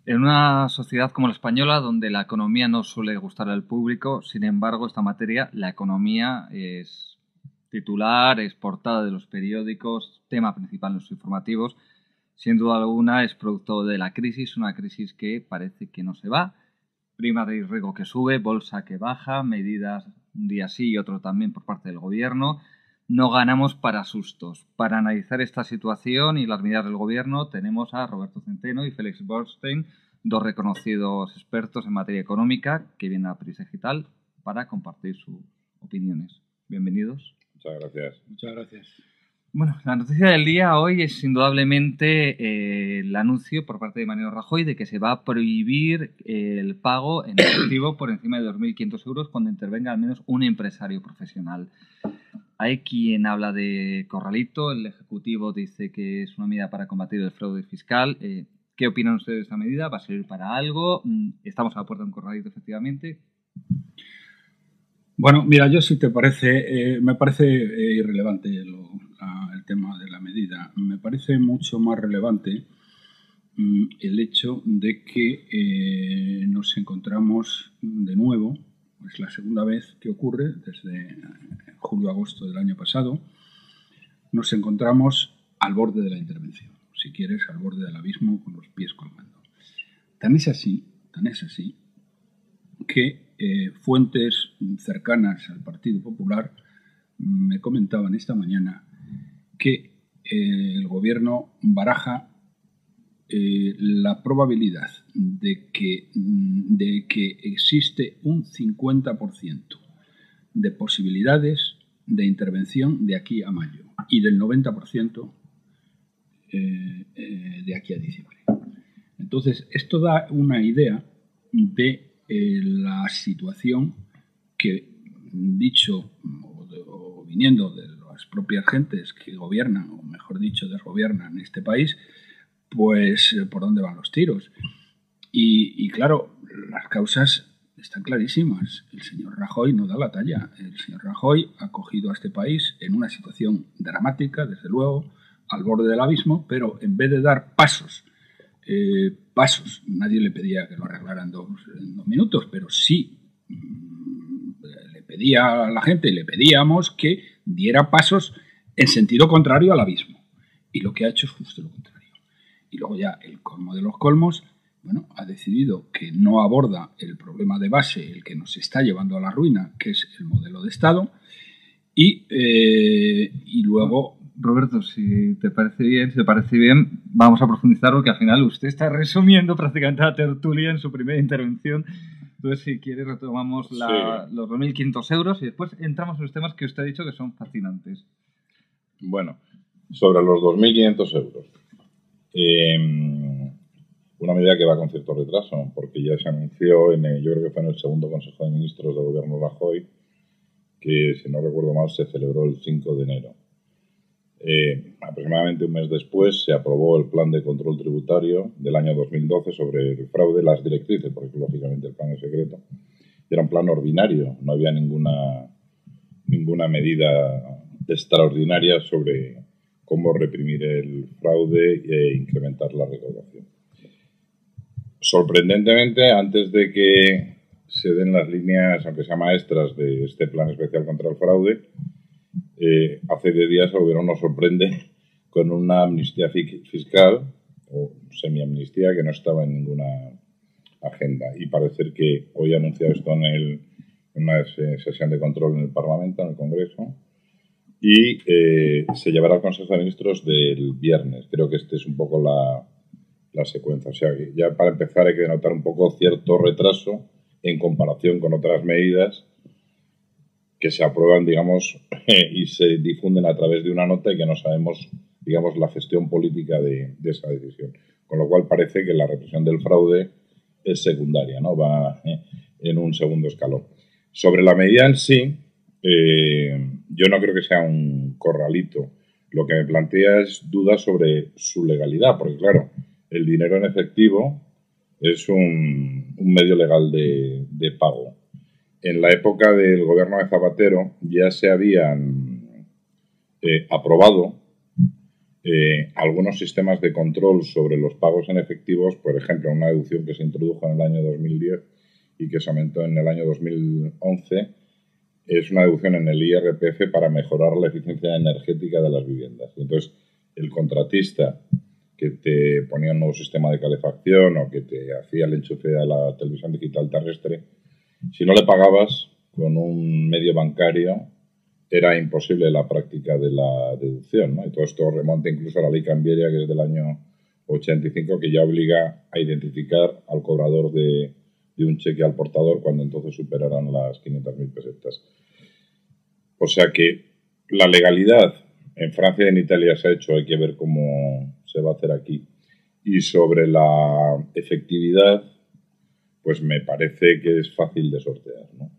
En una sociedad como la española, donde la economía no suele gustar al público, sin embargo, esta materia, la economía, es titular, es portada de los periódicos, tema principal en los informativos. Sin duda alguna es producto de la crisis, una crisis que parece que no se va. Prima de riesgo que sube, bolsa que baja, medidas un día sí y otro también por parte del gobierno. No ganamos para sustos. Para analizar esta situación y las medidas del gobierno tenemos a Roberto Centeno y Félix Borstein, dos reconocidos expertos en materia económica que vienen a Prisa Digital para compartir sus opiniones. Bienvenidos. Muchas gracias. Muchas gracias. Bueno, la noticia del día hoy es indudablemente el anuncio por parte de Mariano Rajoy de que se va a prohibir el pago en efectivo por encima de 2.500 euros cuando intervenga al menos un empresario profesional. Hay quien habla de corralito, el Ejecutivo dice que es una medida para combatir el fraude fiscal. ¿Qué opinan ustedes de esta medida? ¿Va a servir para algo? ¿Estamos a la puerta de un corralito, efectivamente? Bueno, mira, yo si te parece, me parece irrelevante el tema de la medida. Me parece mucho más relevante el hecho de que nos encontramos de nuevo, es la segunda vez que ocurre desde julio-agosto del año pasado, nos encontramos al borde de la intervención, si quieres, al borde del abismo con los pies colgando. Tan es así que fuentes cercanas al Partido Popular me comentaban esta mañana que el gobierno baraja la probabilidad de que existe un 50% de posibilidades de intervención de aquí a mayo y del 90% de aquí a diciembre. Entonces, esto da una idea de la situación que, dicho o viniendo de las propias gentes que gobiernan, o mejor dicho, desgobiernan este país, pues por dónde van los tiros. Y claro, las causas están clarísimas. El señor Rajoy no da la talla. El señor Rajoy ha cogido a este país en una situación dramática, desde luego, al borde del abismo, pero en vez de dar pasos, nadie le pedía que lo arreglara en dos minutos, pero sí le pedía a la gente, le pedíamos que diera pasos en sentido contrario al abismo. Y lo que ha hecho es justo lo contrario. Y luego ya el colmo de los colmos, bueno, ha decidido que no aborda el problema de base, el que nos está llevando a la ruina, que es el modelo de Estado, y luego... Roberto, si te parece bien, vamos a profundizar porque al final usted está resumiendo prácticamente la tertulia en su primera intervención. Entonces, si quiere, retomamos los 2.500 euros y después entramos en los temas que usted ha dicho que son fascinantes. Bueno, sobre los 2.500 euros. Una medida que va con cierto retraso, porque ya se anunció, yo creo que fue en el segundo Consejo de Ministros del Gobierno Rajoy, que, si no recuerdo mal, se celebró el 5 de enero. Aproximadamente un mes después se aprobó el Plan de Control Tributario del año 2012 sobre el fraude, las directrices, porque lógicamente el plan es secreto. Era un plan ordinario, no había ninguna medida extraordinaria sobre cómo reprimir el fraude e incrementar la recaudación. Sorprendentemente, antes de que se den las líneas, aunque sean maestras, de este plan especial contra el fraude, hace 10 días el gobierno nos sorprende con una amnistía fiscal o semi-amnistía que no estaba en ninguna agenda. Y parece que hoy ha anunciado esto en una sesión de control en el Parlamento, en el Congreso, y se llevará al Consejo de Ministros del viernes. Creo que esta es un poco la secuencia. O sea, ya para empezar hay que notar un poco cierto retraso en comparación con otras medidas que se aprueban, digamos, y se difunden a través de una nota y que no sabemos, digamos, la gestión política de esa decisión. Con lo cual parece que la represión del fraude es secundaria, ¿no? Va en un segundo escalón. Sobre la medida en sí, yo no creo que sea un corralito. Lo que me plantea es dudas sobre su legalidad, porque claro, el dinero en efectivo es un medio legal de pago. En la época del gobierno de Zapatero ya se habían aprobado algunos sistemas de control sobre los pagos en efectivos, por ejemplo, una deducción que se introdujo en el año 2010 y que se aumentó en el año 2011, es una deducción en el IRPF para mejorar la eficiencia energética de las viviendas. Entonces, el contratista que te ponía un nuevo sistema de calefacción o que te hacía el enchufe a la televisión digital terrestre, si no le pagabas con un medio bancario, era imposible la práctica de la deducción, ¿no? Y todo esto remonta incluso a la ley cambiaria, que es del año 85, que ya obliga a identificar al cobrador de un cheque al portador cuando entonces superaran las 500.000 pesetas. O sea que la legalidad en Francia y en Italia se ha hecho, hay que ver cómo se va a hacer aquí. Y sobre la efectividad, pues me parece que es fácil de sortear, ¿no?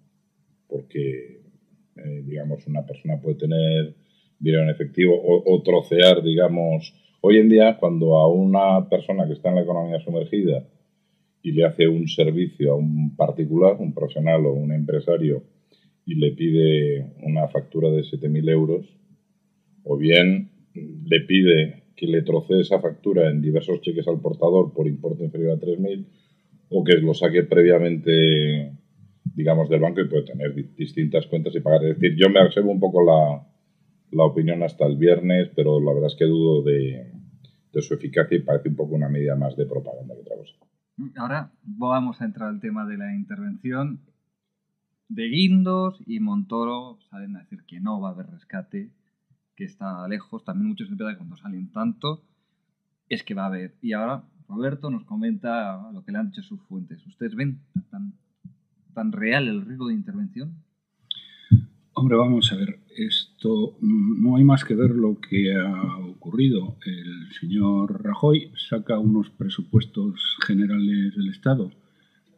Porque, digamos, una persona puede tener dinero en efectivo o trocear, digamos. Hoy en día, cuando a una persona que está en la economía sumergida y le hace un servicio a un particular, un profesional o un empresario, y le pide una factura de 7.000 euros, o bien le pide que le trocee esa factura en diversos cheques al portador por importe inferior a 3.000, o que lo saque previamente, digamos, del banco y puede tener distintas cuentas y pagar. Es decir, yo me reservo un poco la opinión hasta el viernes, pero la verdad es que dudo de su eficacia y parece un poco una medida más de propaganda que otra cosa. Ahora vamos a entrar al tema de la intervención. De Guindos y Montoro salen a decir que no va a haber rescate, que está lejos. También muchos empiezan cuando salen tanto, es que va a haber. Y ahora Roberto nos comenta lo que le han dicho sus fuentes. ¿Ustedes ven tan real el riesgo de intervención? Hombre, vamos a ver, esto no hay más que ver lo que ha ocurrido. El señor Rajoy saca unos presupuestos generales del Estado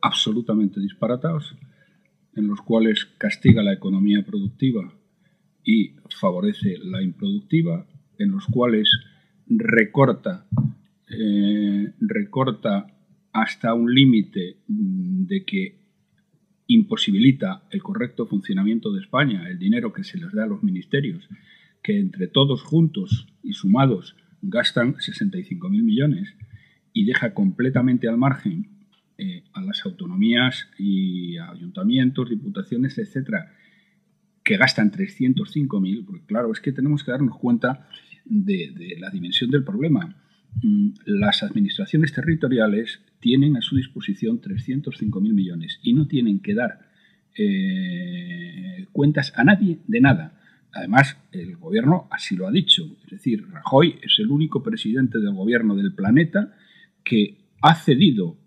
absolutamente disparatados, en los cuales castiga la economía productiva y favorece la improductiva, en los cuales recorta hasta un límite de que imposibilita el correcto funcionamiento de España, el dinero que se les da a los ministerios, que entre todos juntos y sumados gastan 65.000 millones y deja completamente al margen a las autonomías y a ayuntamientos, diputaciones, etcétera, que gastan 305.000, porque claro, es que tenemos que darnos cuenta de la dimensión del problema. Las administraciones territoriales tienen a su disposición 305.000 millones y no tienen que dar cuentas a nadie de nada. Además, el gobierno así lo ha dicho. Es decir, Rajoy es el único presidente del gobierno del planeta que ha cedido,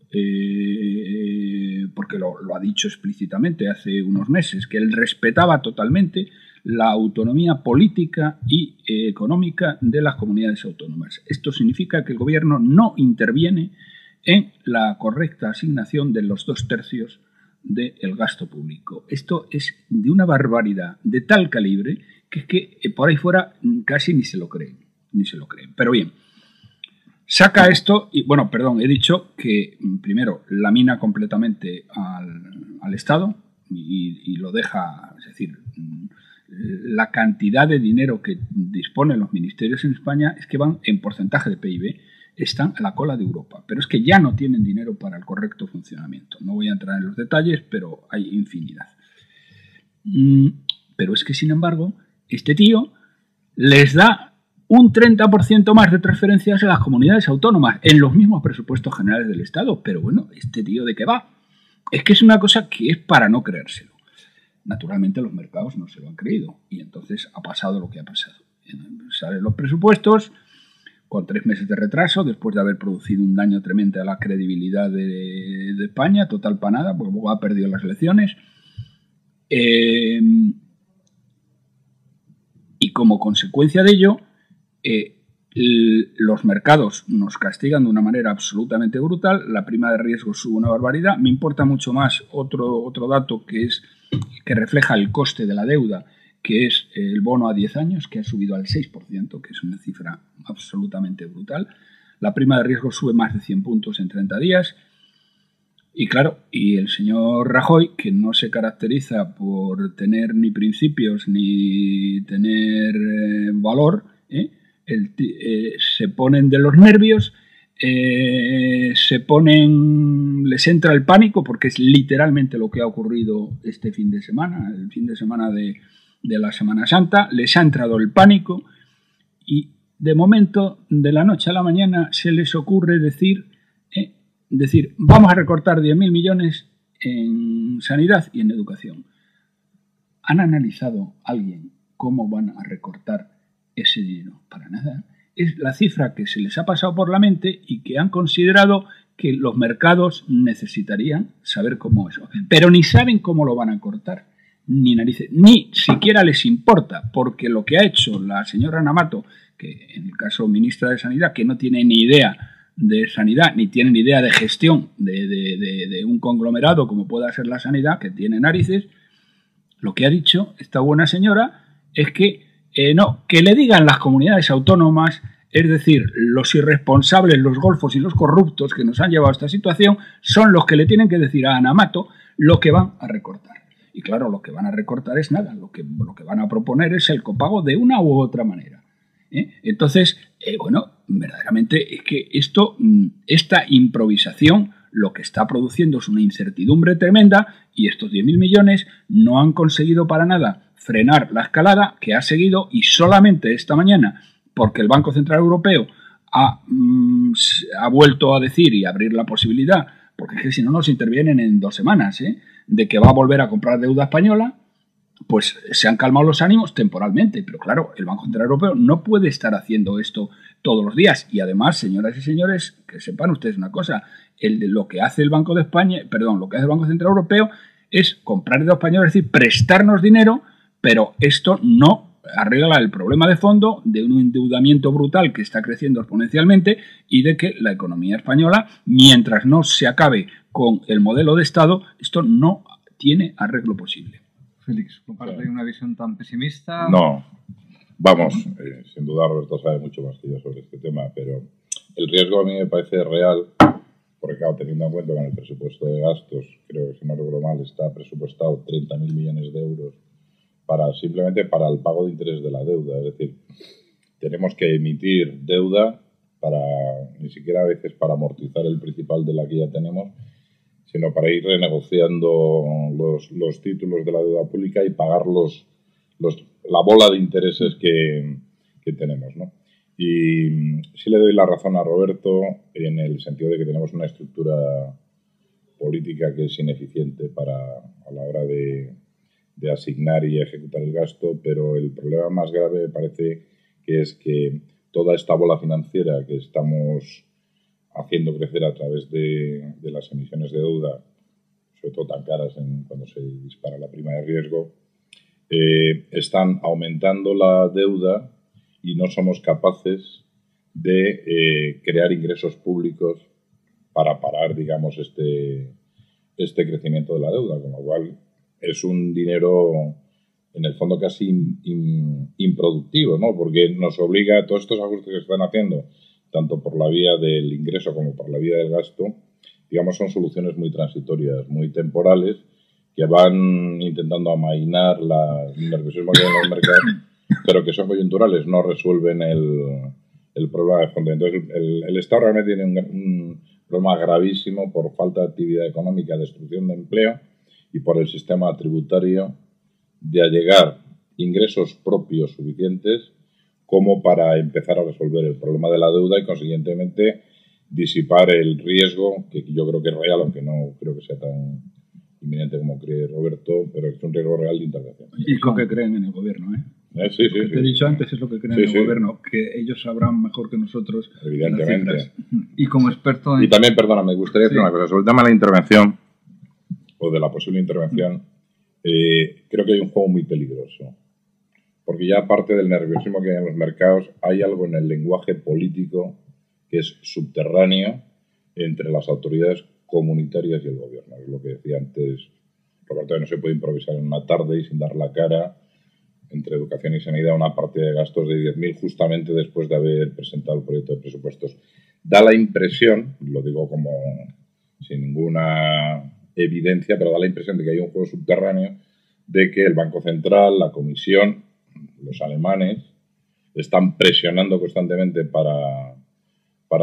porque lo ha dicho explícitamente hace unos meses, que él respetaba totalmente la autonomía política y económica de las comunidades autónomas. Esto significa que el gobierno no interviene en la correcta asignación de los 2/3 del gasto público. Esto es de una barbaridad de tal calibre que es que por ahí fuera casi ni se lo creen. Pero bien, saca esto y, bueno, perdón, he dicho que primero lamina completamente al Estado y lo deja, es decir, la cantidad de dinero que disponen los ministerios en España es que van en porcentaje de PIB, están a la cola de Europa, pero es que ya no tienen dinero para el correcto funcionamiento. No voy a entrar en los detalles, pero hay infinidad. Pero es que, sin embargo, este tío les da un 30% más de transferencias a las comunidades autónomas en los mismos presupuestos generales del Estado. Pero bueno, ¿este tío de qué va? Es que es una cosa que es para no creérselo. Naturalmente los mercados no se lo han creído y entonces ha pasado lo que ha pasado. Salen los presupuestos con 3 meses de retraso, después de haber producido un daño tremendo a la credibilidad de España, total para nada, porque luego ha perdido las elecciones. Y como consecuencia de ello, los mercados nos castigan de una manera absolutamente brutal, la prima de riesgo sube una barbaridad. Me importa mucho más otro dato que refleja el coste de la deuda, que es el bono a 10 años, que ha subido al 6%, que es una cifra absolutamente brutal. La prima de riesgo sube más de 100 puntos en 30 días. Y claro, y el señor Rajoy, que no se caracteriza por tener ni principios ni tener valor, se ponen de los nervios, les entra el pánico, porque es literalmente lo que ha ocurrido este fin de semana, el fin de semana de la Semana Santa. Les ha entrado el pánico y de momento, de la noche a la mañana, se les ocurre decir vamos a recortar 10.000 millones en sanidad y en educación. ¿Han analizado alguien cómo van a recortar ese dinero? Para nada. Es la cifra que se les ha pasado por la mente y que han considerado que los mercados necesitarían saber cómo eso. Pero ni saben cómo lo van a cortar, ni narices, ni siquiera les importa, porque lo que ha hecho la señora Namato, que en el caso ministra de Sanidad, que no tiene ni idea de sanidad, ni tiene ni idea de gestión de un conglomerado como pueda ser la sanidad, que tiene narices, lo que ha dicho esta buena señora es que que le digan las comunidades autónomas, es decir, los irresponsables, los golfos y los corruptos que nos han llevado a esta situación, son los que le tienen que decir a Namato lo que van a recortar. Y claro, lo que van a recortar es nada, lo que van a proponer es el copago de una u otra manera. Entonces, verdaderamente es que esta improvisación lo que está produciendo es una incertidumbre tremenda, y estos 10.000 millones no han conseguido para nada frenar la escalada que ha seguido, y solamente esta mañana, porque el Banco Central Europeo ha vuelto a decir y abrir la posibilidad, porque es que si no nos intervienen en 2 semanas, de que va a volver a comprar deuda española, pues se han calmado los ánimos temporalmente. Pero claro, el Banco Central Europeo no puede estar haciendo esto todos los días. Y además, señoras y señores, que sepan ustedes una cosa, lo que hace el Banco Central Europeo es comprar deuda española, es decir, prestarnos dinero, pero esto no arregla el problema de fondo de un endeudamiento brutal que está creciendo exponencialmente y de que la economía española, mientras no se acabe con el modelo de Estado, esto no tiene arreglo posible. Félix, ¿comparte una visión tan pesimista? No. Vamos, sin duda Roberto sabe mucho más que yo sobre este tema, pero el riesgo a mí me parece real, porque claro, teniendo en cuenta que en el presupuesto de gastos, creo que si no recuerdo mal, está presupuestado 30.000 millones de euros simplemente para el pago de interés de la deuda. Es decir, tenemos que emitir deuda ni siquiera a veces para amortizar el principal de la que ya tenemos, sino para ir renegociando los títulos de la deuda pública y pagar la bola de intereses que tenemos, ¿no? Y sí le doy la razón a Roberto en el sentido de que tenemos una estructura política que es ineficiente a la hora de asignar y ejecutar el gasto, pero el problema más grave me parece que es que toda esta bola financiera que estamos haciendo crecer a través de las emisiones de deuda, sobre todo tan caras cuando se dispara la prima de riesgo, están aumentando la deuda y no somos capaces de crear ingresos públicos para parar, digamos, este crecimiento de la deuda, con lo cual es un dinero en el fondo casi improductivo, ¿no? Porque nos obliga a todos estos ajustes que se están haciendo, tanto por la vía del ingreso como por la vía del gasto, digamos, son soluciones muy transitorias, muy temporales, que van intentando amainar el nerviosismo que hay en los mercados, pero que son coyunturales, no resuelven el problema de fondo. Entonces, el Estado realmente tiene un problema gravísimo por falta de actividad económica, destrucción de empleo, y por el sistema tributario de allegar ingresos propios suficientes como para empezar a resolver el problema de la deuda y, consiguientemente, disipar el riesgo, que yo creo que es real, aunque no creo que sea tan inminente como cree Roberto, pero es un riesgo real de intervención. Y es lo que creen en el gobierno, Sí, lo que te he dicho antes es lo que creen en el gobierno, que ellos sabrán mejor que nosotros. Evidentemente. Y como experto Y también, perdona, me gustaría decir una cosa sobre el tema de la intervención, o de la posible intervención. Creo que hay un juego muy peligroso, porque ya aparte del nerviosismo que hay en los mercados, hay algo en el lenguaje político que es subterráneo entre las autoridades comunitarias y el gobierno. Es lo que decía antes Roberto, que no se puede improvisar en una tarde y sin dar la cara entre educación y sanidad una partida de gastos de 10.000 justamente después de haber presentado el proyecto de presupuestos. Da la impresión, lo digo como sin ninguna evidencia, pero da la impresión de que hay un juego subterráneo, de que el Banco Central, la Comisión, los alemanes, están presionando constantemente para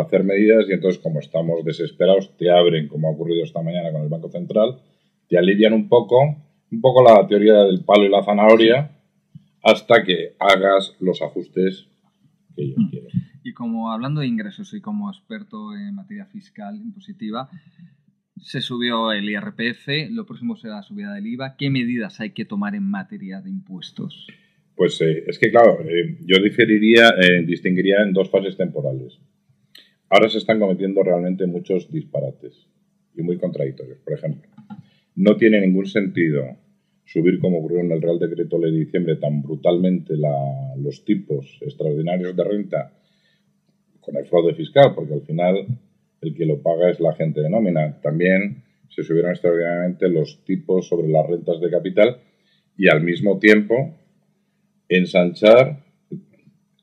hacer medidas y entonces, como estamos desesperados, te abren, como ha ocurrido esta mañana con el Banco Central, te alivian un poco la teoría del palo y la zanahoria hasta que hagas los ajustes que ellos quieren. Y como hablando de ingresos y como experto en materia fiscal impositiva, se subió el IRPF, lo próximo será la subida del IVA. ¿Qué medidas hay que tomar en materia de impuestos? Pues es que, claro, yo distinguiría en dos fases temporales. Ahora se están cometiendo realmente muchos disparates y muy contradictorios. Por ejemplo, no tiene ningún sentido subir, como ocurrió en el Real Decreto Ley de diciembre, tan brutalmente los tipos extraordinarios de renta con el fraude fiscal, porque al final el que lo paga es la gente de nómina. También se subieron extraordinariamente los tipos sobre las rentas de capital y al mismo tiempo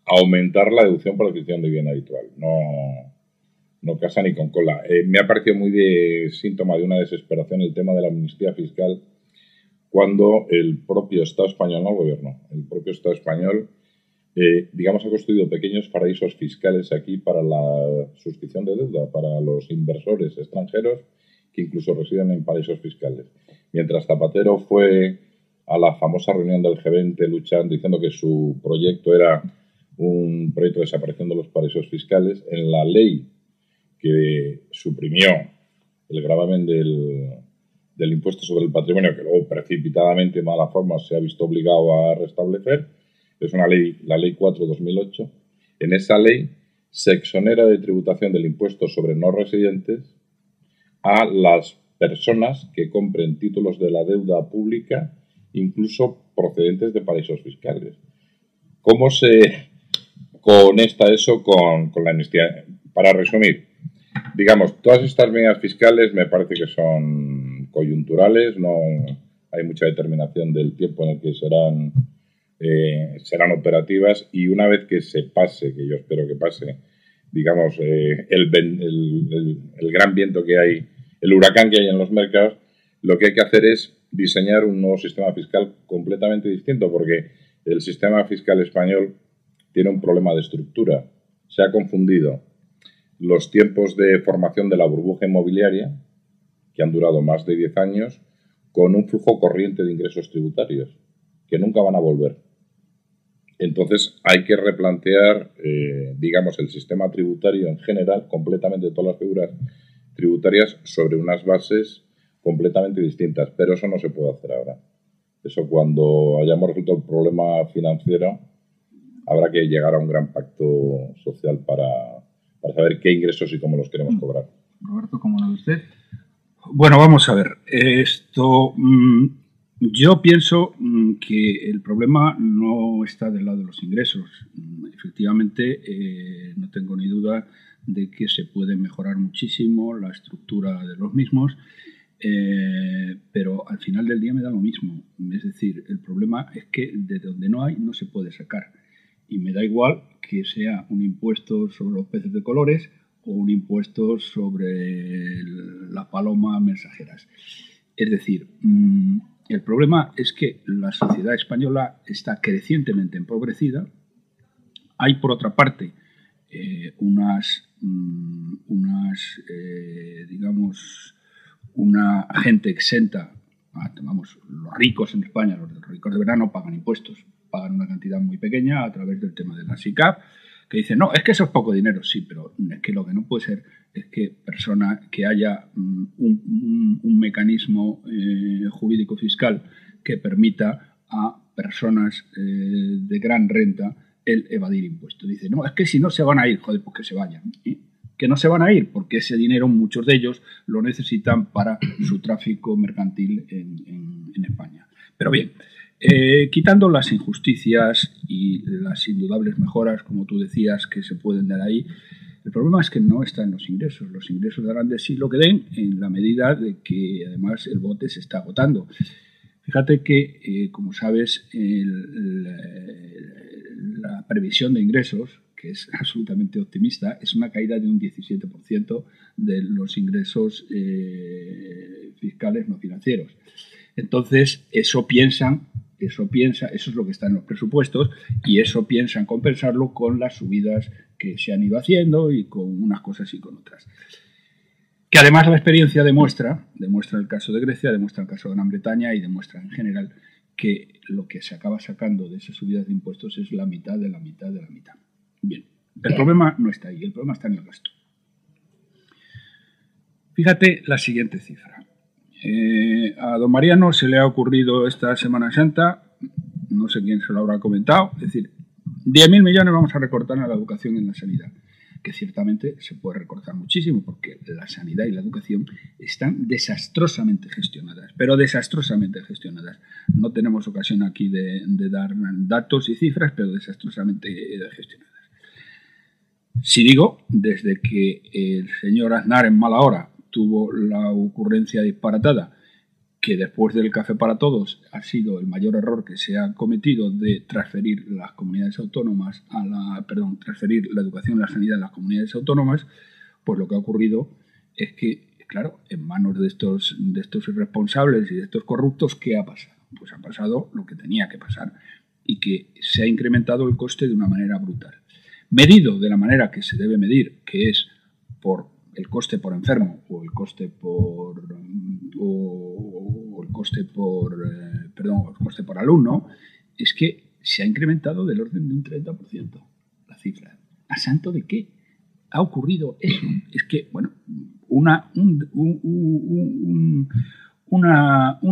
aumentar la deducción por adquisición de bien habitual. No casa ni con cola. Me ha parecido muy de síntoma de una desesperación el tema de la amnistía fiscal cuando el propio Estado español, no el gobierno, el propio Estado español, ha construido pequeños paraísos fiscales aquí para la suscripción de deuda, para los inversores extranjeros que incluso residen en paraísos fiscales. Mientras Zapatero fue a la famosa reunión del G20 diciendo que su proyecto era un proyecto de desaparición de los paraísos fiscales, en la ley que suprimió el gravamen del impuesto sobre el patrimonio, que luego precipitadamente, de mala forma, se ha visto obligado a restablecer, es una ley, la Ley 4/2008. En esa ley se exonera de tributación del impuesto sobre no residentes a las personas que compren títulos de la deuda pública, incluso procedentes de paraísos fiscales. ¿Cómo se conecta eso con la amnistía? Para resumir, todas estas medidas fiscales me parece que son coyunturales, no hay mucha determinación del tiempo en el que serán operativas, y una vez que se pase, que yo espero que pase, el gran viento que hay, el huracán que hay en los mercados, lo que hay que hacer es diseñar un nuevo sistema fiscal completamente distinto, porque el sistema fiscal español tiene un problema de estructura. Se ha confundido los tiempos de formación de la burbuja inmobiliaria, que han durado más de 10 años, con un flujo corriente de ingresos tributarios, que nunca van a volver. Entonces hay que replantear, el sistema tributario en general, completamente todas las figuras tributarias, sobre unas bases completamente distintas. Pero eso no se puede hacer ahora. Eso, cuando hayamos resuelto el problema financiero, habrá que llegar a un gran pacto social para saber qué ingresos y cómo los queremos cobrar. Roberto, ¿cómo lo ve usted? Bueno, vamos a ver. Yo pienso que el problema no está del lado de los ingresos. Efectivamente, no tengo ni duda de que se puede mejorar muchísimo la estructura de los mismos, pero al final del día me da lo mismo. Es decir, el problema es que de donde no hay no se puede sacar. Y me da igual que sea un impuesto sobre los peces de colores o un impuesto sobre las palomas mensajeras. Es decir, el problema es que la sociedad española está crecientemente empobrecida. Hay, por otra parte, una gente exenta. Los ricos en España, los ricos de verdad, no pagan impuestos, pagan una cantidad muy pequeña a través del tema de la SICAP, que dicen, no, es que eso es poco dinero. Sí, pero es que lo que no puede ser es que haya un mecanismo jurídico fiscal que permita a personas de gran renta el evadir impuestos. Dice, no, es que si no se van a ir, joder, pues que se vayan. Que no se van a ir, porque ese dinero muchos de ellos lo necesitan para su tráfico mercantil en España. Pero bien, quitando las injusticias y las indudables mejoras, como tú decías, que se pueden dar ahí, el problema es que no está en los ingresos. Los ingresos darán de sí lo que den, en la medida de que además el bote se está agotando. Fíjate que, como sabes, la previsión de ingresos, que es absolutamente optimista, es una caída de un 17% de los ingresos fiscales no financieros. Entonces, eso piensan Eso es lo que está en los presupuestos y eso piensan compensarlo con las subidas que se han ido haciendo y con unas cosas y con otras. Que además la experiencia demuestra el caso de Grecia, demuestra el caso de Gran Bretaña y demuestra en general que lo que se acaba sacando de esas subidas de impuestos es la mitad de la mitad de la mitad. Bien, el problema no está ahí, el problema está en el resto. Fíjate la siguiente cifra. A don Mariano se le ha ocurrido esta Semana Santa, no sé quién se lo habrá comentado, es decir, 10.000 millones vamos a recortar a la educación y en la sanidad, que ciertamente se puede recortar muchísimo porque la sanidad y la educación están desastrosamente gestionadas, pero desastrosamente gestionadas. No tenemos ocasión aquí de dar datos y cifras, pero desastrosamente gestionadas. Si digo, desde que el señor Aznar en mala hora tuvo la ocurrencia disparatada que después del café para todos ha sido el mayor error que se ha cometido de transferir las comunidades autónomas transferir la educación y la sanidad a las comunidades autónomas, pues lo que ha ocurrido es que, claro, en manos de estos irresponsables y de estos corruptos, ¿qué ha pasado? Pues ha pasado lo que tenía que pasar y que se ha incrementado el coste de una manera brutal. Medido de la manera que se debe medir, que es por el coste por enfermo o el coste por alumno, es que se ha incrementado del orden de un 30% la cifra. ¿A santo de qué ha ocurrido eso? Es que, bueno, un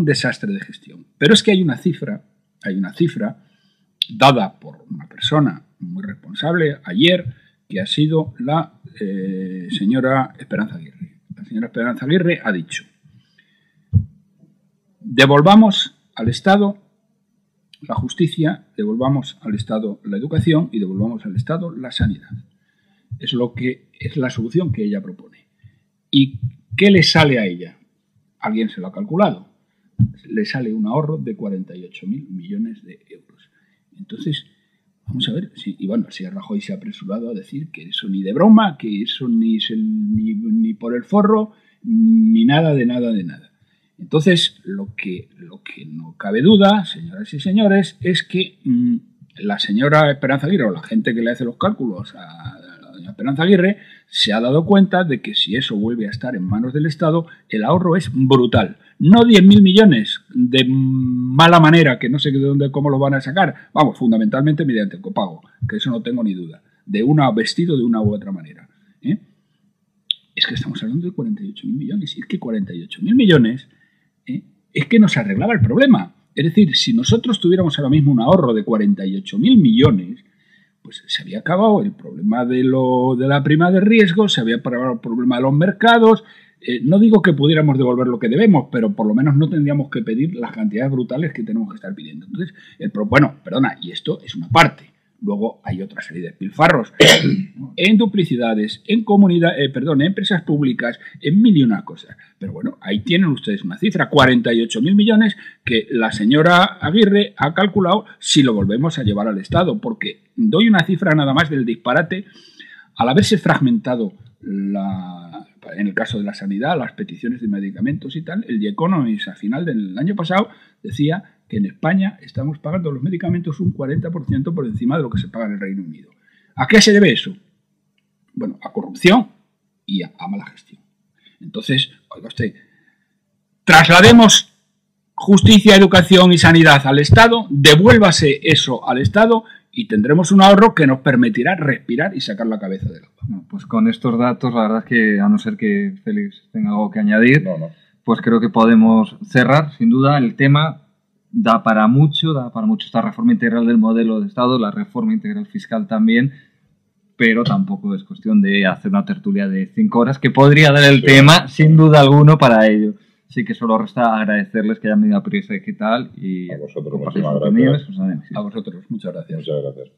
desastre de gestión. Pero es que hay una cifra dada por una persona muy responsable ayer, que ha sido la señora Esperanza Aguirre. La señora Esperanza Aguirre ha dicho: devolvamos al Estado la justicia, devolvamos al Estado la educación y devolvamos al Estado la sanidad. Es lo que es la solución que ella propone. ¿Y qué le sale a ella? Alguien se lo ha calculado. Le sale un ahorro de 48.000 millones de euros. Entonces, vamos a ver, y bueno, si Rajoy se ha apresurado a decir que eso ni de broma, que eso ni por el forro, ni nada de nada de nada. Entonces, lo que no cabe duda, señoras y señores, es que la señora Esperanza Aguirre, o la gente que le hace los cálculos a la doña Esperanza Aguirre, se ha dado cuenta de que si eso vuelve a estar en manos del Estado, el ahorro es brutal. No 10.000 millones de mala manera, que no sé de dónde, cómo lo van a sacar. Vamos, fundamentalmente mediante el copago, que eso no tengo ni duda. Vestido de una u otra manera. Es que estamos hablando de 48.000 millones. Y es que 48.000 millones es que nos arreglaba el problema. Es decir, si nosotros tuviéramos ahora mismo un ahorro de 48.000 millones, pues se había acabado el problema de la prima de riesgo, se había acabado el problema de los mercados. No digo que pudiéramos devolver lo que debemos, pero por lo menos no tendríamos que pedir las cantidades brutales que tenemos que estar pidiendo. Entonces, y esto es una parte. Luego hay otra serie de despilfarros en duplicidades, en empresas públicas, en mil y una cosas. Pero bueno, ahí tienen ustedes una cifra, 48.000 millones que la señora Aguirre ha calculado si lo volvemos a llevar al Estado. Porque doy una cifra nada más del disparate. Al haberse fragmentado en el caso de la sanidad, las peticiones de medicamentos y tal, el The Economist a final del año pasado decía que en España estamos pagando los medicamentos un 40% por encima de lo que se paga en el Reino Unido. ¿A qué se debe eso? Bueno, a corrupción y a mala gestión. Entonces, oiga usted, traslademos justicia, educación y sanidad al Estado, devuélvase eso al Estado y tendremos un ahorro que nos permitirá respirar y sacar la cabeza del agua. Bueno, pues con estos datos, la verdad es que, a no ser que Félix tenga algo que añadir, pues creo que podemos cerrar, sin duda, el tema. Da para mucho esta reforma integral del modelo de Estado, la reforma integral fiscal también, pero tampoco es cuestión de hacer una tertulia de 5 horas, que podría dar el tema, sin duda alguno, para ello. Así que solo resta agradecerles que hayan venido a Periodista Digital y a vosotros, muchísimas gracias. A vosotros, muchas gracias. Muchas gracias.